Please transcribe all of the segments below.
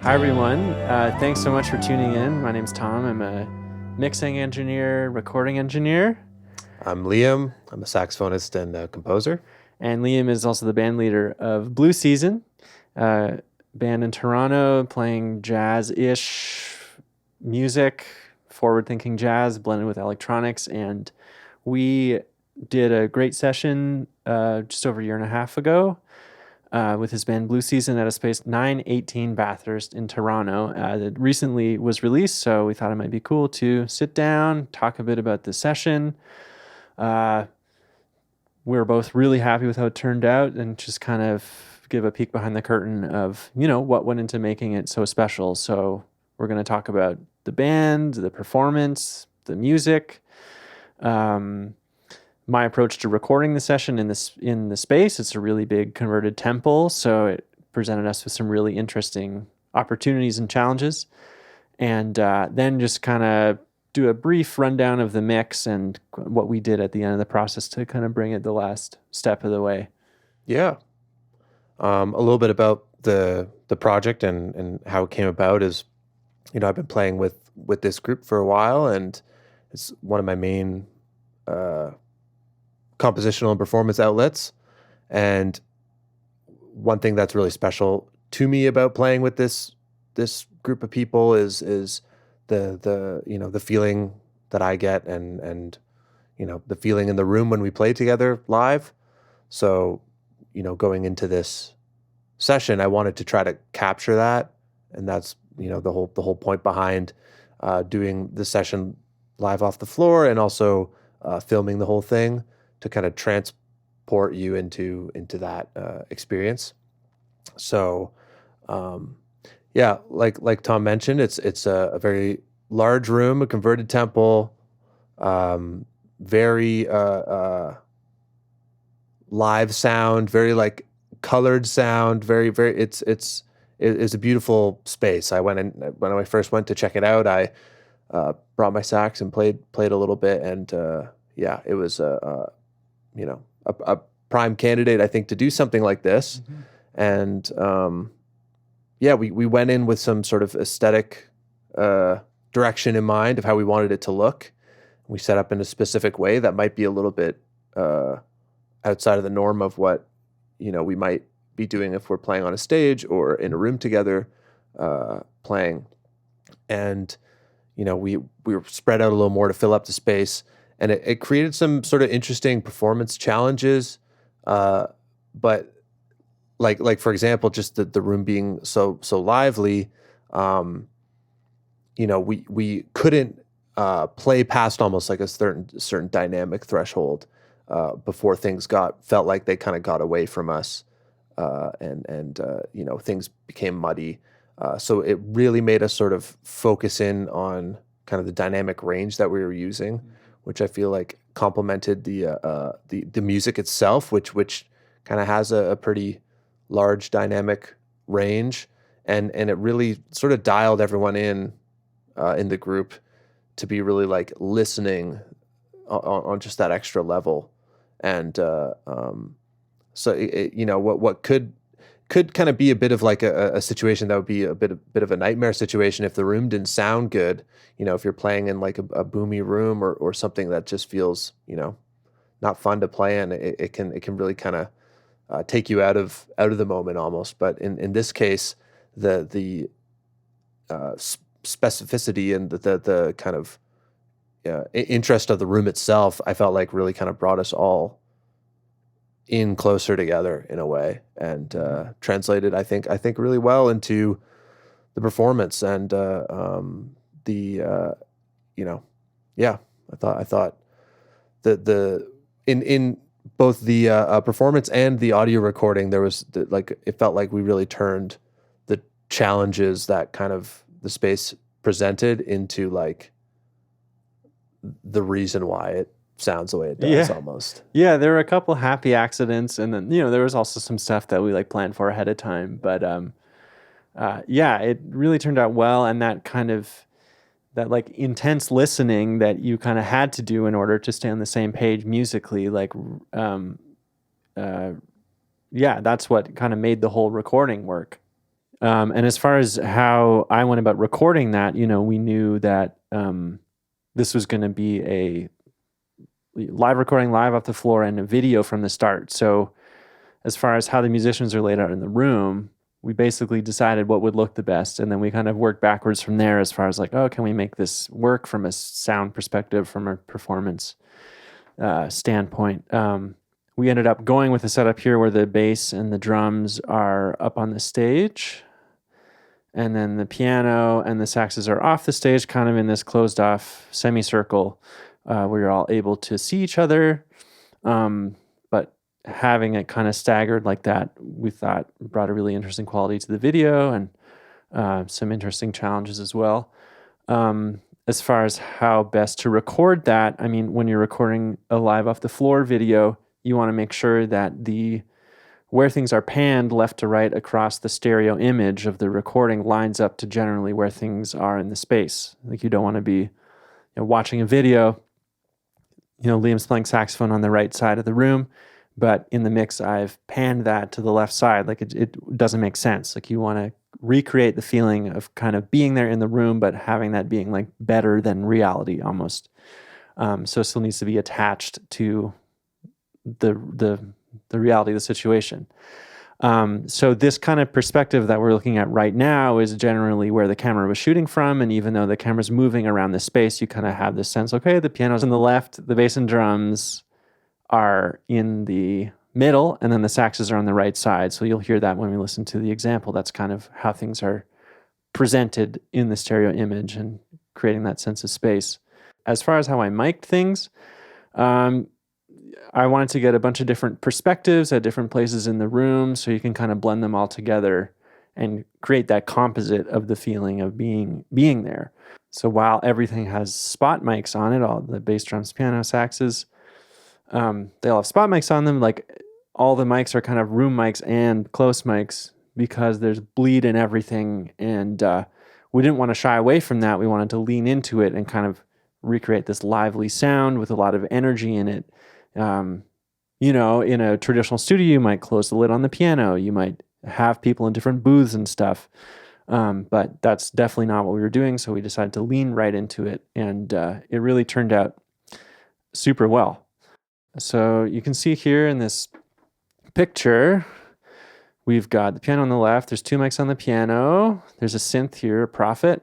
Hi, everyone. Thanks so much for tuning in. My name's Tom. I'm a mixing engineer, recording engineer. I'm Liam. I'm a saxophonist and composer. And Liam is also the band leader of Blue Season, band in Toronto playing jazz-ish music, forward-thinking jazz blended with electronics. And we did a great session just over a year and a half ago with his band Blue Season at a space 918 Bathurst in Toronto. That recently was released, so we thought it might be cool to sit down, talk a bit about the session. We were both really happy with how it turned out and just kind of give a peek behind the curtain of, what went into making it so special. So we're going to talk about the band, the performance, the music, my approach to recording the session in the space. It's a really big converted temple, so it presented us with some really interesting opportunities and challenges. And then just kind of do a brief rundown of the mix and what we did at the end of the process to kind of bring it the last step of the way. Yeah. A little bit about the project and how it came about is, I've been playing with this group for a while, and it's one of my main compositional and performance outlets. And one thing that's really special to me about playing with this group of people is the feeling that I get and the feeling in the room when we play together live. So, going into this session, I wanted to try to capture that, and that's the whole point behind doing the session live off the floor and also filming the whole thing to kind of transport you into that experience. So, like Tom mentioned, it's a very large room, a converted temple, very live sound, very like colored sound, very it's a beautiful space. I went in when I first went to check it out. I brought my sax and played a little bit, and it was a prime candidate, I think, to do something like this. Mm-hmm. And we went in with some sort of aesthetic direction in mind of how we wanted it to look. We set up in a specific way that might be a little bit outside of the norm of what we might be doing if we're playing on a stage or in a room together playing. And we were spread out a little more to fill up the space, and it created some sort of interesting performance challenges. But like for example, just the room being so lively, we couldn't play past almost like a certain dynamic threshold before things felt like they kind of got away from us, and things became muddy. So it really made us sort of focus in on kind of the dynamic range that we were using, which I feel like complemented the music itself, which kind of has a pretty large dynamic range, and it really sort of dialed everyone in the group to be really like listening on just that extra level. And so what could kind of be a bit of like a situation that would be a bit of a nightmare situation if the room didn't sound good. If you're playing in like a boomy room or something that just feels not fun to play in, it can really kind of take you out of the moment almost. But in this case, the specificity and the kind of interest of the room itself, I felt like really kind of brought us all in closer together in a way, and translated, I think really well into the performance. And I thought the in both the performance and the audio recording, there was it felt like we really turned the challenges that kind of the space presented into like the reason why it sounds the way it does. Almost. Yeah, there were a couple happy accidents, and then there was also some stuff that we like planned for ahead of time. But it really turned out well, and that kind of that like intense listening that you kind of had to do in order to stay on the same page musically, that's what kind of made the whole recording work. And as far as how I went about recording that, we knew that this was going to be a live recording, live off the floor, and a video from the start. So as far as how the musicians are laid out in the room, we basically decided what would look the best. And then we kind of worked backwards from there as far as like, oh, can we make this work from a sound perspective, from a performance standpoint? We ended up going with a setup here where the bass and the drums are up on the stage, and then the piano and the saxes are off the stage, kind of in this closed off semicircle where you're all able to see each other. But having it kind of staggered like that, we thought brought a really interesting quality to the video and some interesting challenges as well. As far as how best to record that, I mean, when you're recording a live off the floor video, you want to make sure that where things are panned left to right across the stereo image of the recording lines up to generally where things are in the space. Like you don't want to be watching a video, Liam's playing saxophone on the right side of the room, but in the mix I've panned that to the left side. Like it doesn't make sense. Like you want to recreate the feeling of kind of being there in the room, but having that being like better than reality almost. So it still needs to be attached to the reality of the situation. So this kind of perspective that we're looking at right now is generally where the camera was shooting from. And even though the camera's moving around the space, you kind of have this sense, okay, the piano's on the left, the bass and drums are in the middle, and then the saxes are on the right side. So you'll hear that when we listen to the example. That's kind of how things are presented in the stereo image and creating that sense of space. As far as how I mic'd things, I wanted to get a bunch of different perspectives at different places in the room so you can kind of blend them all together and create that composite of the feeling of being there. So while everything has spot mics on it, all the bass, drums, piano, saxes, they all have spot mics on them. Like all the mics are kind of room mics and close mics because there's bleed in everything. And we didn't want to shy away from that. We wanted to lean into it and kind of recreate this lively sound with a lot of energy in it. In a traditional studio, you might close the lid on the piano. You might have people in different booths and stuff. But that's definitely not what we were doing. So we decided to lean right into it. And it really turned out super well. So you can see here in this picture, we've got the piano on the left. There's two mics on the piano. There's a synth here, a Prophet,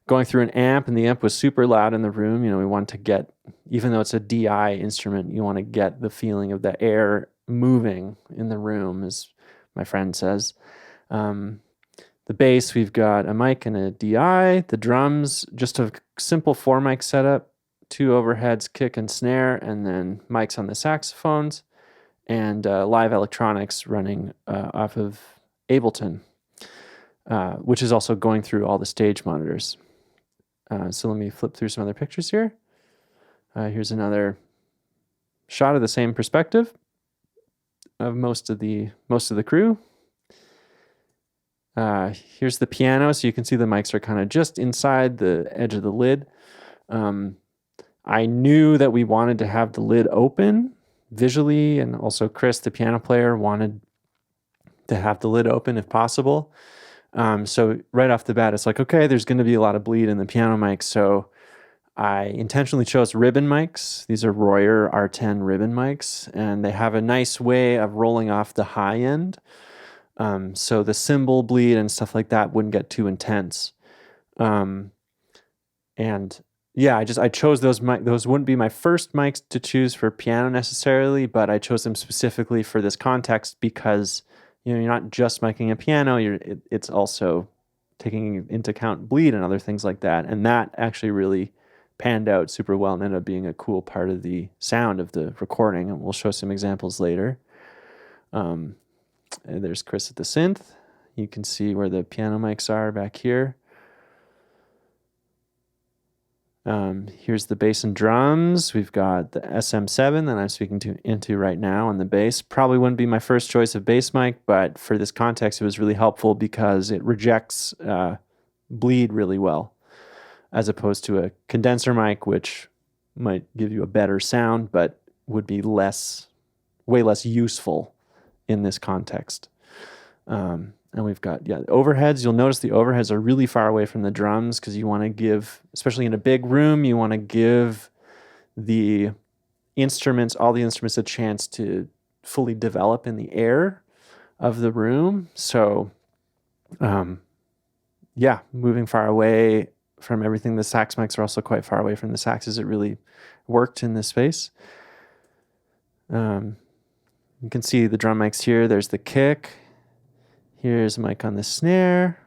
going through an amp, and the amp was super loud in the room. We want to get, even though it's a DI instrument, you want to get the feeling of the air moving in the room, as my friend says. The bass, we've got a mic and a DI. The drums, just a simple 4-mic setup, 2 overheads, kick and snare, and then mics on the saxophones, and live electronics running off of Ableton, which is also going through all the stage monitors. So let me flip through some other pictures here. Here's another shot of the same perspective of most of the crew. Here's the piano, so you can see the mics are kind of just inside the edge of the lid. I knew that we wanted to have the lid open visually, and also Chris, the piano player, wanted to have the lid open if possible. So right off the bat, it's like, okay, there's going to be a lot of bleed in the piano mics, so I intentionally chose ribbon mics. These are Royer R10 ribbon mics, and they have a nice way of rolling off the high end. So the cymbal bleed and stuff like that wouldn't get too intense. And yeah, I chose those mics. Those wouldn't be my first mics to choose for piano necessarily, but I chose them specifically for this context because you're not just micing a piano. It's also taking into account bleed and other things like that. And that actually really panned out super well and ended up being a cool part of the sound of the recording. And we'll show some examples later. And there's Chris at the synth. You can see where the piano mics are back here. Here's the bass and drums. We've got the SM7 that I'm speaking into right now on the bass. Probably wouldn't be my first choice of bass mic, but for this context, it was really helpful because it rejects bleed really well, as opposed to a condenser mic, which might give you a better sound, but would be way less useful in this context. And we've got, the overheads. You'll notice the overheads are really far away from the drums because you want to give, especially in a big room, you want to give the instruments, all the instruments, a chance to fully develop in the air of the room. So, moving far away from everything. The sax mics are also quite far away from the saxes. It really worked in this space. You can see the drum mics here. There's the kick. Here's a mic on the snare.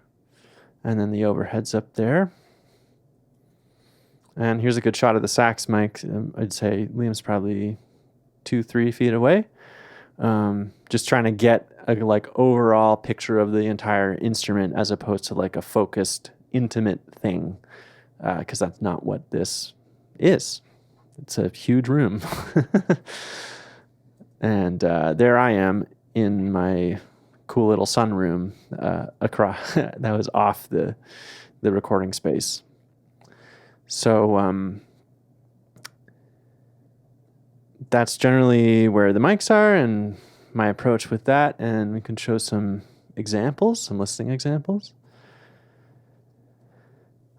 And then the overheads up there. And here's a good shot of the sax mic. I'd say Liam's probably 2-3 feet away. Just trying to get a overall picture of the entire instrument as opposed to like a focused, intimate thing, because that's not what this is. It's a huge room. And there I am in my cool little sunroom across that was off the recording space. So that's generally where the mics are and my approach with that. And we can show some examples, some listening examples.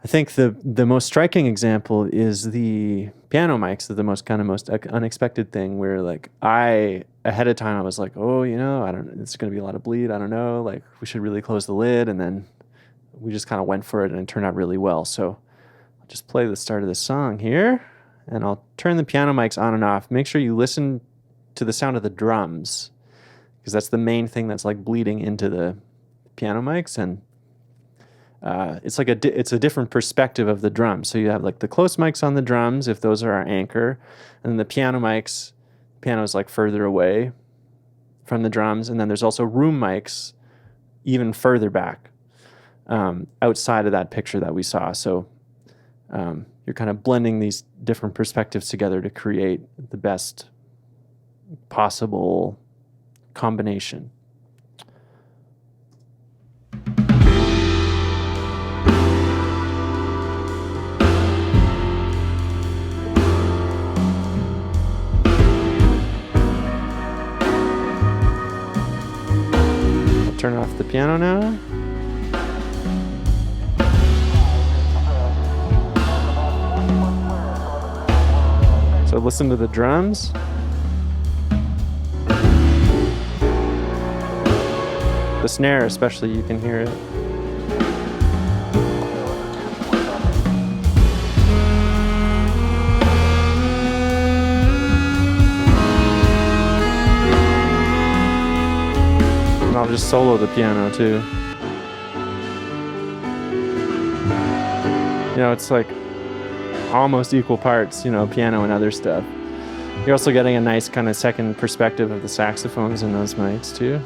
I think the most striking example is the piano mics. They're the most unexpected thing where ahead of time I was like, oh, I don't, it's going to be a lot of bleed. I don't know, like we should really close the lid. And then we just kind of went for it and it turned out really well. So I'll just play the start of the song here and I'll turn the piano mics on and off. Make sure you listen to the sound of the drums because that's the main thing that's like bleeding into the piano mics. And it's like it's a different perspective of the drums. So you have like the close mics on the drums, if those are our anchor, and then the piano mics, piano is like further away from the drums. And then there's also room mics even further back outside of that picture that we saw. So you're kind of blending these different perspectives together to create the best possible combination. Turn off the piano now. So listen to the drums. The snare especially, you can hear it. And I'll just solo the piano too. It's like almost equal parts, piano and other stuff. You're also getting a nice kind of second perspective of the saxophones in those mics too.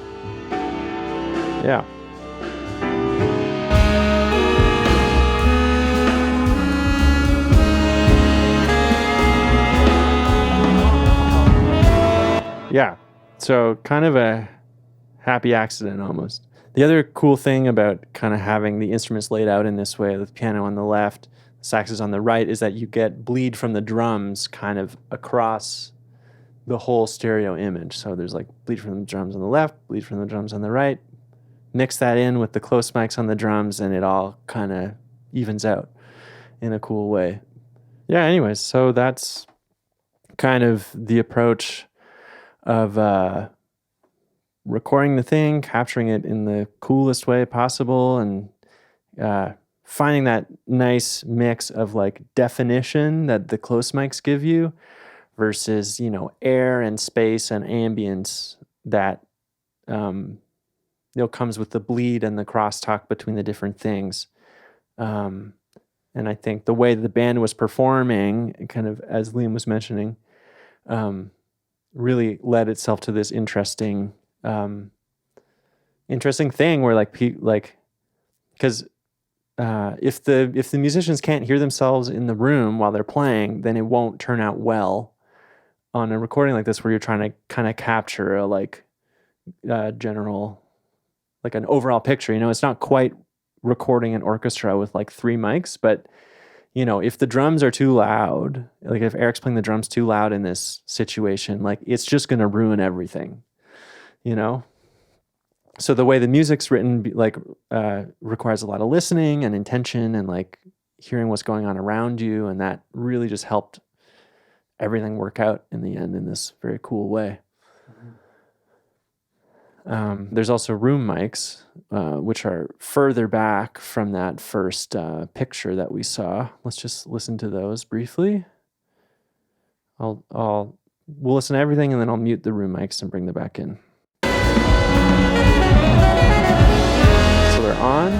Yeah. Yeah. So kind of a happy accident almost. The other cool thing about kind of having the instruments laid out in this way, the piano on the left, the saxes on the right, is that you get bleed from the drums kind of across the whole stereo image. So there's like bleed from the drums on the left, bleed from the drums on the right. Mix that in with the close mics on the drums and it all kind of evens out in a cool way. Yeah, anyways, so that's kind of the approach of recording the thing, capturing it in the coolest way possible, and finding that nice mix of like definition that the close mics give you versus, air and space and ambience that comes with the bleed and the crosstalk between the different things. And I think the way the band was performing, kind of as Liam was mentioning, really led itself to this interesting thing where because if the musicians can't hear themselves in the room while they're playing, then it won't turn out well on a recording like this where you're trying to kind of capture a general, like an overall picture. It's not quite recording an orchestra with like 3 mics, but if the drums are too loud, like if Eric's playing the drums too loud in this situation, like it's just going to ruin everything, So the way the music's written, requires a lot of listening and intention and like hearing what's going on around you, and that really just helped everything work out in the end in this very cool way. There's also room mics, which are further back from that first picture that we saw. Let's just listen to those briefly. We'll listen to everything, and then I'll mute the room mics and bring them back in. So they're on.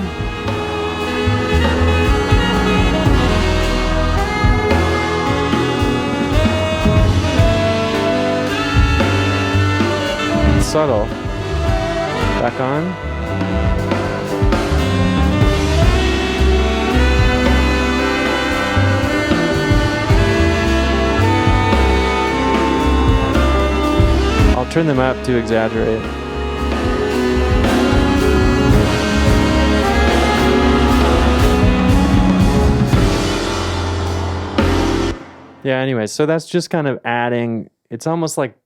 Subtle. Back on. I'll turn them up to exaggerate. Yeah, anyway, so that's just kind of adding, it's almost like,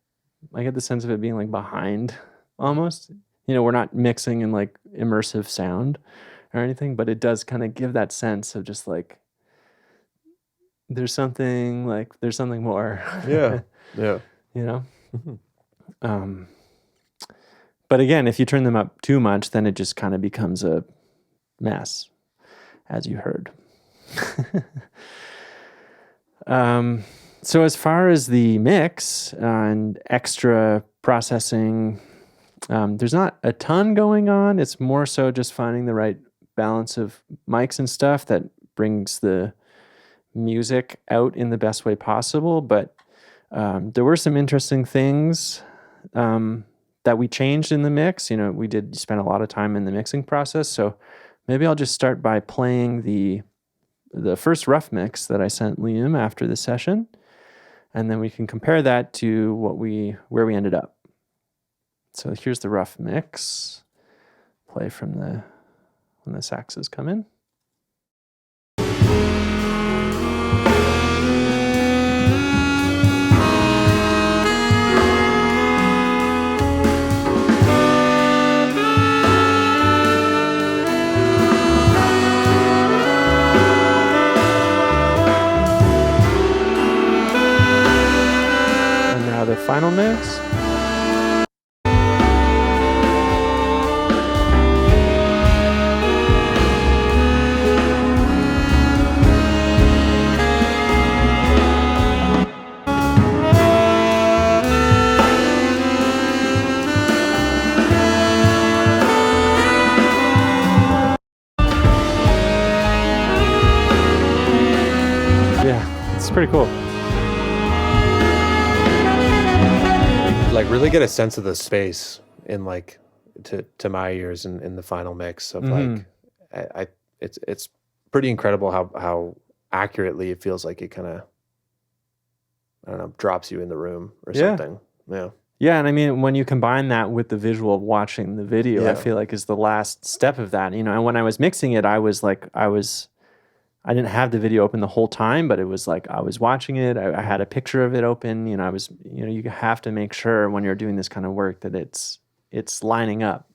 I get the sense of it being like behind almost. You know, we're not mixing in like immersive sound or anything, but it does kind of give that sense of just like, there's something more. Yeah. Yeah. You know? But again, if you turn them up too much, then it just kind of becomes a mess, as you heard. So as far as the mix and extra processing, there's not a ton going on. It's more so just finding the right balance of mics and stuff that brings the music out in the best way possible. But there were some interesting things that we changed in the mix. You know, we did spend a lot of time in the mixing process. So maybe I'll just start by playing the first rough mix that I sent Liam after the session, and then we can compare that to where we ended up. So here's the rough mix. Play from when the saxes come in. The final mix. Yeah, it's pretty cool. Like really get a sense of the space in like to my ears in the final mix of like it's pretty incredible how accurately it feels like it kind of, I don't know, drops you in the room or something. Yeah, and I mean, when you combine that with the visual of watching the video, I feel like is the last step of that. You know, and when I was mixing it, I didn't have the video open the whole time, but it was like I was watching it. I had a picture of it open. You know, you have to make sure when you're doing this kind of work that it's lining up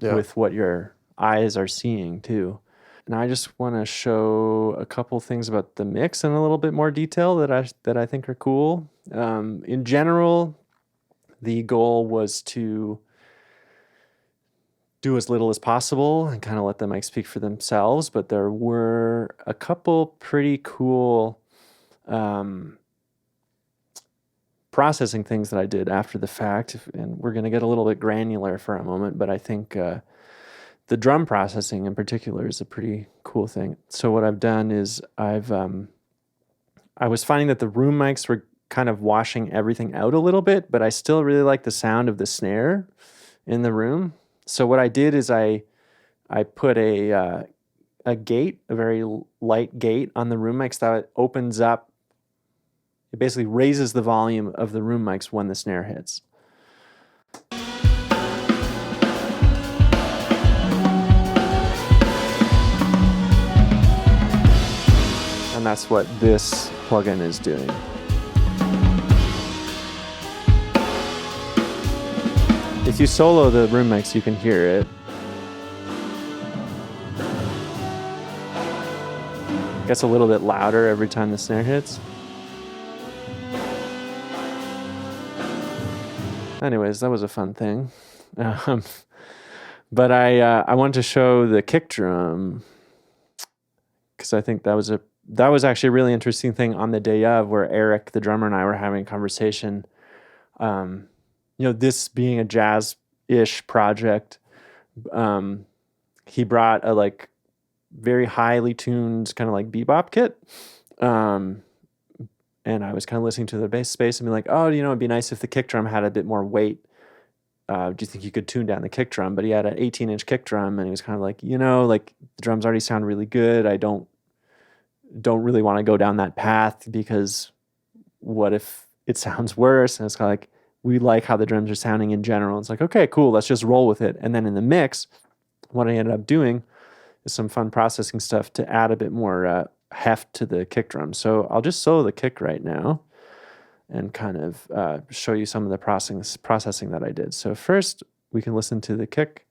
with what your eyes are seeing too. And I just want to show a couple things about the mix in a little bit more detail that I think are cool. In general, the goal was to do as little as possible and kind of let the mics speak for themselves. But there were a couple pretty cool processing things that I did after the fact. And we're going to get a little bit granular for a moment, but I think the drum processing in particular is a pretty cool thing. So what I've done is I was finding that the room mics were kind of washing everything out a little bit, but I still really like the sound of the snare in the room. So what I did is I put a gate, a very light gate on the room mics that opens up. It basically raises the volume of the room mics when the snare hits. And that's what this plugin is doing. If you solo the room mics, you can hear it. It gets a little bit louder every time the snare hits. Anyways, that was a fun thing. But I wanted to show the kick drum because I think that was actually a really interesting thing on the day of, where Eric, the drummer, and I were having a conversation. This being a jazz-ish project, he brought a like very highly tuned kind of like bebop kit. And I was kind of listening to the bass space and be like, oh, it'd be nice if the kick drum had a bit more weight. Do you think you could tune down the kick drum? But he had an 18-inch kick drum, and he was kind of like, like the drums already sound really good. I don't really want to go down that path, because what if it sounds worse? And it's kind of like, we like how the drums are sounding in general. It's like, okay, cool, let's just roll with it. And then in the mix, what I ended up doing is some fun processing stuff to add a bit more heft to the kick drum. So I'll just solo the kick right now and kind of show you some of the processing that I did. So first, we can listen to the kick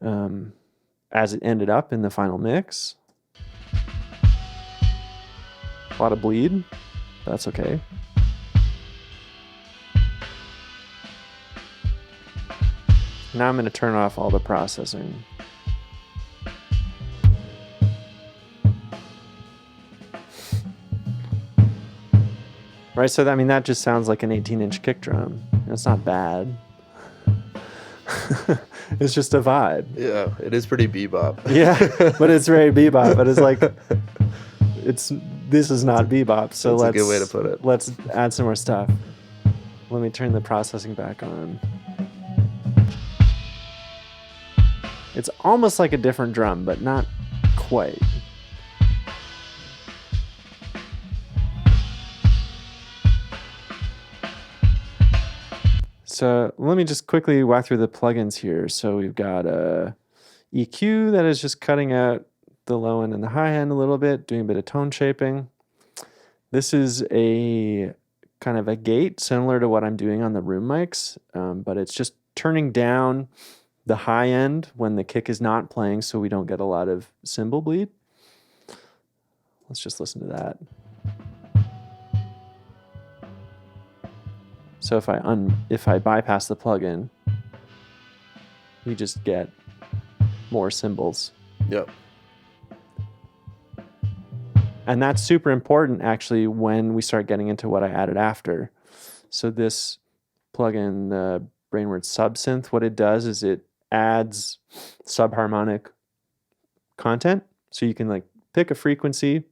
as it ended up in the final mix. A lot of bleed. That's okay. Now I'm going to turn off all the processing. Right, so that just sounds like an 18-inch kick drum. It's not bad. It's just a vibe. Yeah, it is pretty bebop. Yeah, but it's very bebop. But it's like, this is not bebop. So That's a good way to put it. Let's add some more stuff. Let me turn the processing back on. It's almost like a different drum, but not quite. So let me just quickly walk through the plugins here. So we've got a EQ that is just cutting out the low end and the high end a little bit, doing a bit of tone shaping. This is a kind of a gate similar to what I'm doing on the room mics, but it's just turning down the high end when the kick is not playing, so we don't get a lot of cymbal bleed. Let's just listen to that. So if I bypass the plugin, we just get more cymbals. Yep. And that's super important, actually, when we start getting into what I added after. So this plugin, the Brainword Subsynth, what it does is it adds subharmonic content. So you can like pick a frequency,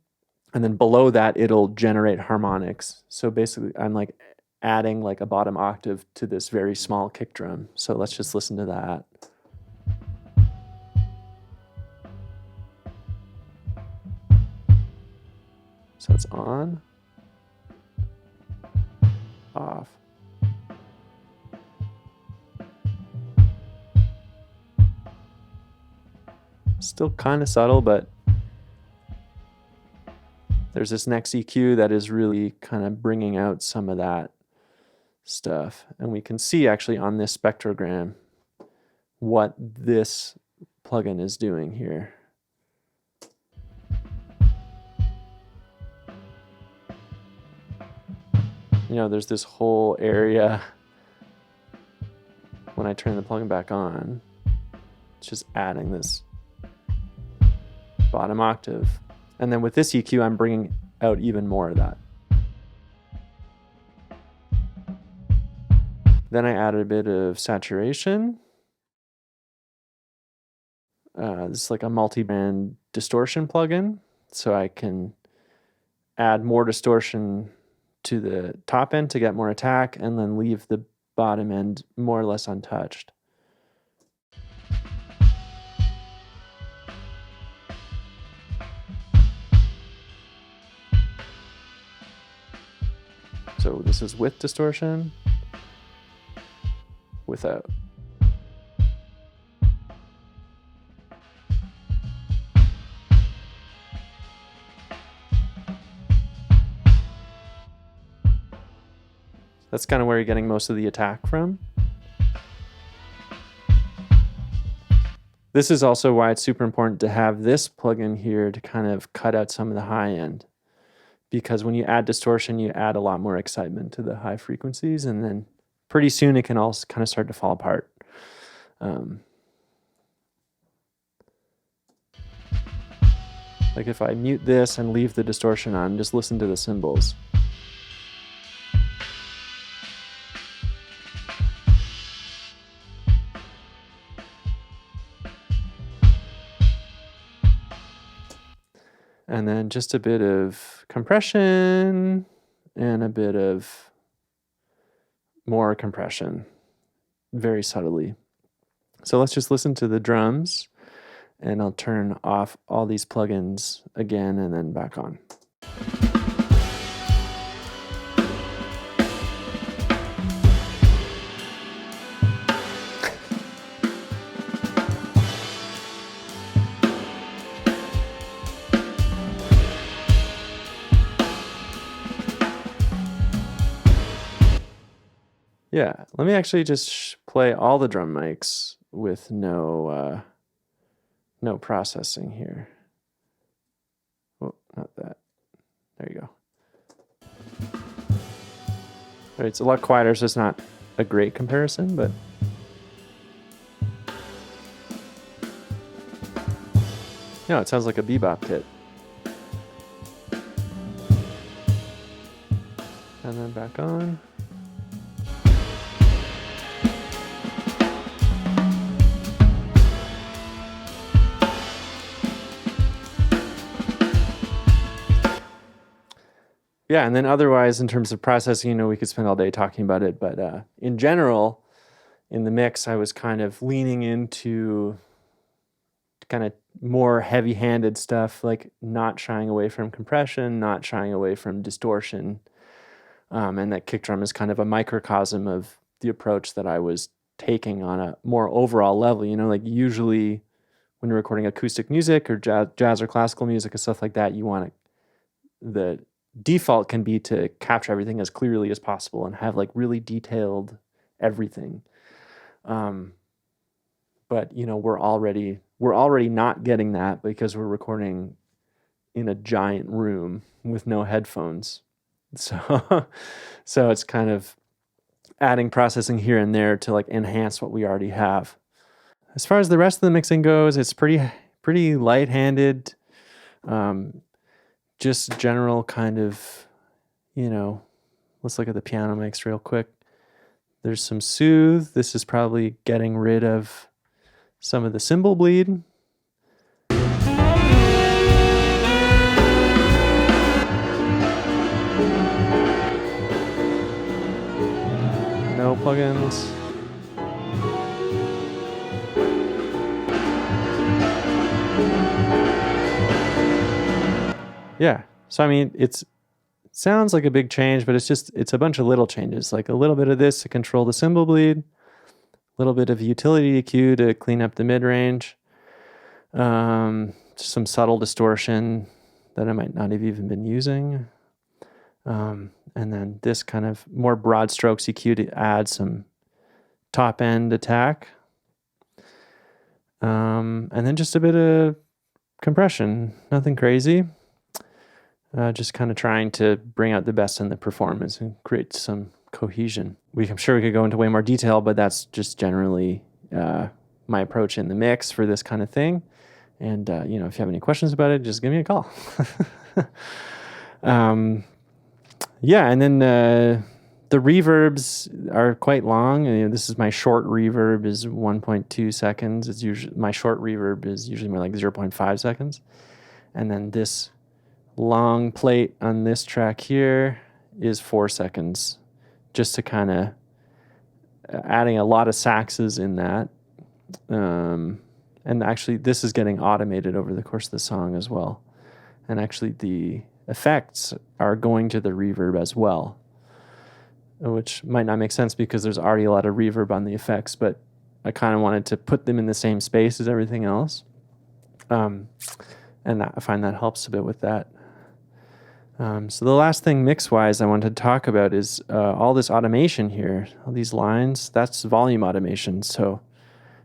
and then below that, it'll generate harmonics. So basically, I'm like adding like a bottom octave to this very small kick drum. So let's just listen to that. So it's on, off. Still kind of subtle, but there's this next EQ that is really kind of bringing out some of that stuff. And we can see actually on this spectrogram what this plugin is doing here. There's this whole area when I turn the plugin back on, it's just adding this bottom octave. And then with this EQ, I'm bringing out even more of that. Then I added a bit of saturation. This is like a multi-band distortion plugin. So I can add more distortion to the top end to get more attack, and then leave the bottom end more or less untouched. So this is with distortion, without. That's kind of where you're getting most of the attack from. This is also why it's super important to have this plugin here to kind of cut out some of the high end. Because when you add distortion, you add a lot more excitement to the high frequencies, and then pretty soon it can also kind of start to fall apart. Like if I mute this and leave the distortion on, just listen to the cymbals. And then just a bit of compression and a bit of more compression, very subtly. So let's just listen to the drums, and I'll turn off all these plugins again and then back on. Yeah, let me actually just play all the drum mics with no processing here. Oh, not that. There you go. All right, it's a lot quieter, so it's not a great comparison, but no, it sounds like a bebop kit. And then back on. Yeah, and then otherwise, in terms of processing, we could spend all day talking about it, but in general, in the mix, I was kind of leaning into kind of more heavy-handed stuff, like not shying away from compression, not shying away from distortion, and that kick drum is kind of a microcosm of the approach that I was taking on a more overall level. Like usually when you're recording acoustic music or jazz or classical music and stuff like that, you want the default can be to capture everything as clearly as possible and have like really detailed everything. But we're already not getting that because we're recording in a giant room with no headphones. So it's kind of adding processing here and there to like enhance what we already have. As far as the rest of the mixing goes, it's pretty light-handed. Just general kind of, let's look at the piano mix real quick. There's some soothe. This is probably getting rid of some of the cymbal bleed. No plugins. Yeah, so I mean, it sounds like a big change, but it's a bunch of little changes, like a little bit of this to control the cymbal bleed, a little bit of utility EQ to clean up the mid-range, some subtle distortion that I might not have even been using, and then this kind of more broad strokes EQ to add some top-end attack, and then just a bit of compression, nothing crazy. Just kind of trying to bring out the best in the performance and create some cohesion. I'm sure we could go into way more detail, but that's just generally my approach in the mix for this kind of thing. And, if you have any questions about it, just give me a call. Yeah, and then the reverbs are quite long. This is my short reverb is 1.2 seconds. It's usually my short reverb is usually more like 0.5 seconds. And then this long plate on this track here is 4 seconds, just to kind of adding a lot of saxes in that. And actually, this is getting automated over the course of the song as well. And actually, the effects are going to the reverb as well, which might not make sense because there's already a lot of reverb on the effects, but I kind of wanted to put them in the same space as everything else. And I find that helps a bit with that. So the last thing mix-wise I wanted to talk about is all this automation here, all these lines, that's volume automation. So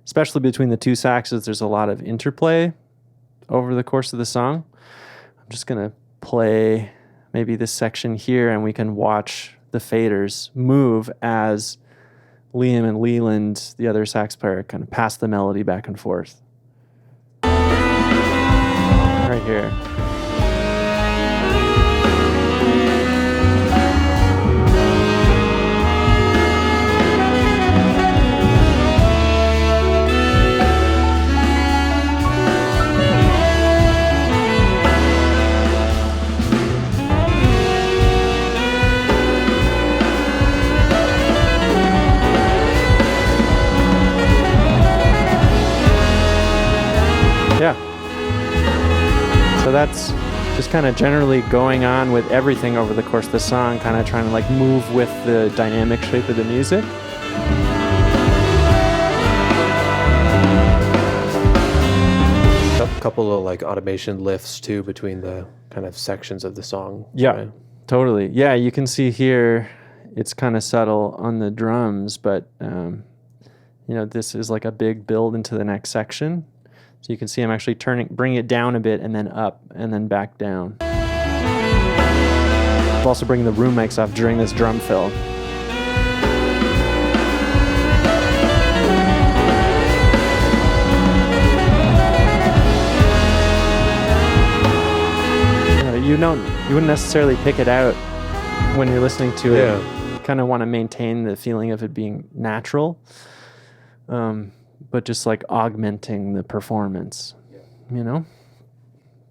especially between the two saxes, there's a lot of interplay over the course of the song. I'm just going to play maybe this section here, and we can watch the faders move as Liam and Leland, the other sax player, kind of pass the melody back and forth. Right here. Yeah. So that's just kind of generally going on with everything over the course of the song, kind of trying to like move with the dynamic shape of the music. A couple of like automation lifts too between the kind of sections of the song. Yeah, right? totally. Yeah, you can see here it's kind of subtle on the drums, but this is like a big build into the next section. So you can see I'm actually bringing it down a bit and then up and then back down. I'm also bringing the room mics off during this drum fill. You wouldn't necessarily pick it out when you're listening to it. You kind of want to maintain the feeling of it being natural. But just like augmenting the performance,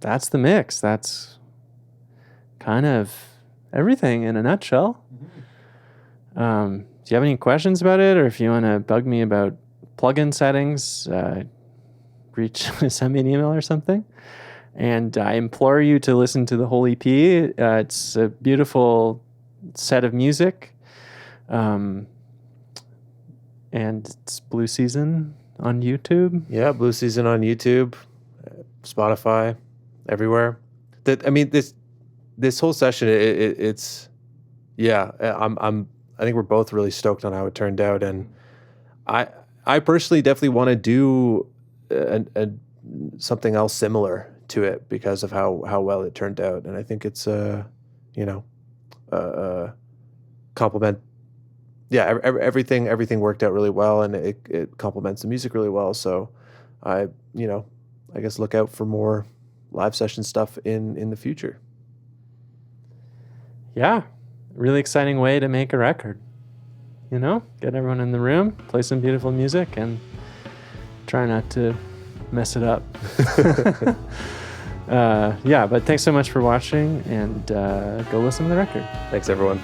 that's the mix. That's kind of everything in a nutshell. Do you have any questions about it, or if you want to bug me about plugin settings, send me an email or something. And I implore you to listen to the whole EP. It's a beautiful set of music. And it's Blue Season on YouTube. Yeah, Blue Season on YouTube, Spotify, everywhere. This whole session, it's I think we're both really stoked on how it turned out, and I personally definitely want to do something else similar to it because of how well it turned out, and I think it's compliment. Yeah, everything worked out really well, and it complements the music really well. So, I guess look out for more live session stuff in the future. Yeah, really exciting way to make a record. Get everyone in the room, play some beautiful music, and try not to mess it up. But thanks so much for watching, and go listen to the record. Thanks, everyone.